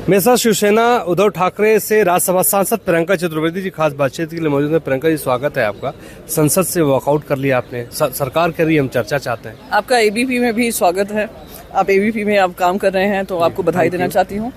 मेरे साथ शिवसेना उद्धव ठाकरे से राज्यसभा सांसद प्रियंका चतुर्वेदी जी खास बातचीत के लिए मौजूद है। प्रियंका जी, स्वागत है आपका। संसद से वॉकआउट कर लिया आपने, सरकार के लिए हम चर्चा चाहते हैं। आपका एबीपी में भी स्वागत है। आप एबीपी में आप काम कर रहे हैं तो आपको बधाई देना चाहती हूँ।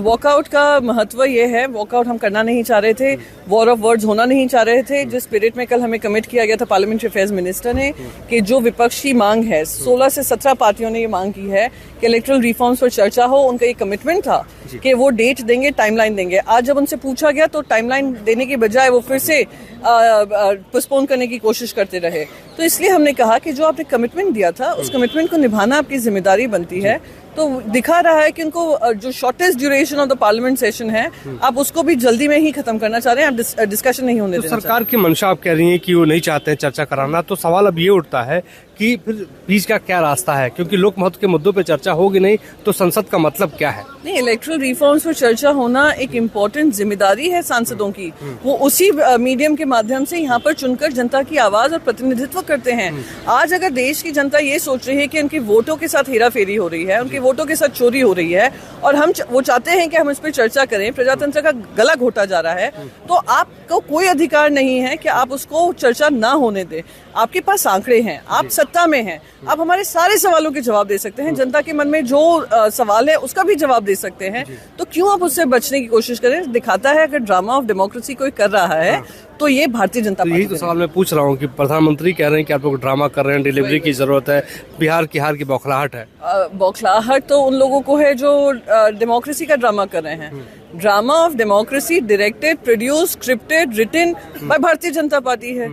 वॉकआउट का महत्व ये है, वॉकआउट हम करना नहीं चाह रहे थे, वॉर ऑफ वर्ड्स होना नहीं चाह रहे थे। जिस स्पिरिट में कल हमें कमिट किया गया था पार्लियामेंट्री अफेयर्स मिनिस्टर ने कि जो विपक्षी मांग है, 16 से 17 पार्टियों ने ये मांग की है कि इलेक्टोरल रिफॉर्म्स पर चर्चा हो। उनका ये कमिटमेंट था कि वो डेट देंगे, टाइमलाइन देंगे। आज जब उनसे पूछा गया तो टाइमलाइन देने की बजाय वो फिर से पोस्टपोन करने की कोशिश करते रहे। तो इसलिए हमने कहा कि जो आपने कमिटमेंट दिया था उस कमिटमेंट को निभाना आपकी जिम्मेदारी बनती है। तो दिखा रहा है कि उनको जो shortest duration of the parliament session है, आप उसको भी जल्दी में ही खत्म करना चाह रहे हैं, आप डिस्कशन नहीं होने देना। सरकार की मंशा आप कह रही हैं कि वो नहीं चाहते हैं चर्चा कराना, तो सवाल अब ये उठता है कि फिर बीच का क्या रास्ता है, क्योंकि लोक महत्व के मुद्दों पे चर्चा होगी नहीं तो संसद का मतलब क्या है? नहीं, इलेक्टोरल रिफॉर्म्स पर चर्चा होना एक इम्पोर्टेंट जिम्मेदारी है सांसदों की। वो उसी मीडियम के माध्यम से यहाँ पर चुनकर जनता की आवाज और प्रतिनिधित्व करते हैं। आज अगर देश की जनता ये सोच रही है कि उनकी वोटों के साथ हेराफेरी हो रही है, उनके वोटों के साथ चोरी हो रही है और वो चाहते हैं कि हम इस पर चर्चा करें, प्रजातंत्र का गला घोटा जा रहा है, तो आपको कोई अधिकार नहीं है कि आप उसको चर्चा ना होने दें। आपके पास आंकड़े हैं, आप सत्ता में हैं, आप हमारे सारे सवालों के जवाब दे सकते हैं। जनता के मन में जो सवाल है उसका भी जवाब दे सकते हैं। तो क्यों आप उससे बचने की कोशिश करें? दिखाता है अगर ड्रामा ऑफ डेमोक्रेसी कोई कर रहा है तो ये भारतीय जनता पार्टी। यही तो सवाल मैं पूछ रहा हूँ कि प्रधानमंत्री कह रहे हैं कि आप लोग ड्रामा कर रहे हैं, डिलीवरी की जरूरत है, बिहार की हार की बौखलाहट है। बौखलाहट तो उन लोगों को है जो डेमोक्रेसी का ड्रामा कर रहे हैं। Drama of democracy directed, produce, scripted, written by Bharatiya Janata party है।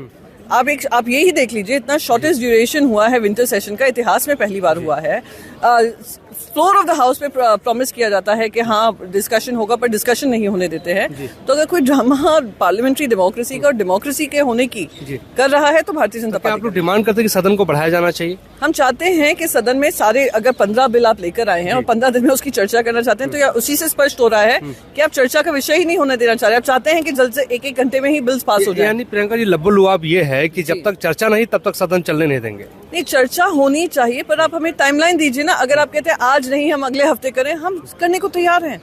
आप यही देख लीजिए, इतना शॉर्टेस्ट ड्यूरेशन हुआ है विंटर सेशन का, इतिहास में पहली बार हुआ है। फ्लोर ऑफ द हाउस पे प्रॉमिस किया जाता है कि हाँ डिस्कशन होगा, पर डिस्कशन नहीं होने देते हैं। तो अगर कोई ड्रामा पार्लियामेंट्री डेमोक्रेसी का और डेमोक्रेसी के होने की कर रहा है तो भारतीय जनता पार्टी। आप लोग डिमांड करते हैं कि सदन को बढ़ाया जाना चाहिए? हम चाहते हैं कि सदन में सारे, अगर 15 बिल आप लेकर आए हैं और 15 दिन में उसकी चर्चा करना चाहते हैं, तो यह उसी से स्पष्ट हो रहा है कि आप चर्चा का विषय ही नहीं होने देना चाह रहे। आप चाहते हैं कि जल्द से एक घंटे में ही बिल्स पास हो जाए। यानी प्रियंका जी, लब्बो लुआब ये है कि जब तक चर्चा नहीं तब तक सदन चलने नहीं देंगे। नहीं, चर्चा होनी चाहिए, पर आप हमें टाइमलाइन दीजिए ना। अगर आप कहते हैं आज नहीं, हम अगले हफ्ते करें, हम करने को तैयार हैं।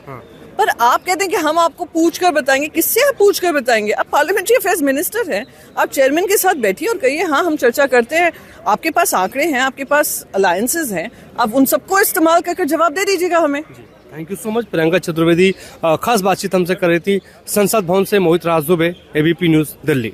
पर आप कहते हैं कि हम आपको पूछ कर बताएंगे। किससे आप पूछ कर बताएंगे? आप पार्लियामेंट्री अफेयर्स मिनिस्टर हैं, आप चेयरमैन के साथ बैठिए और कहिए हाँ हम चर्चा करते हैं। आपके पास आंकड़े हैं, आपके पास अलायंसेज हैं, आप उन सबको इस्तेमाल करके जवाब दे दीजिएगा हमें। Thank you so much. Priyanka Chaturvedi खास बातचीत हमसे कर रही थी संसद भवन से। मोहित राज दुबे, एबीपी न्यूज, दिल्ली।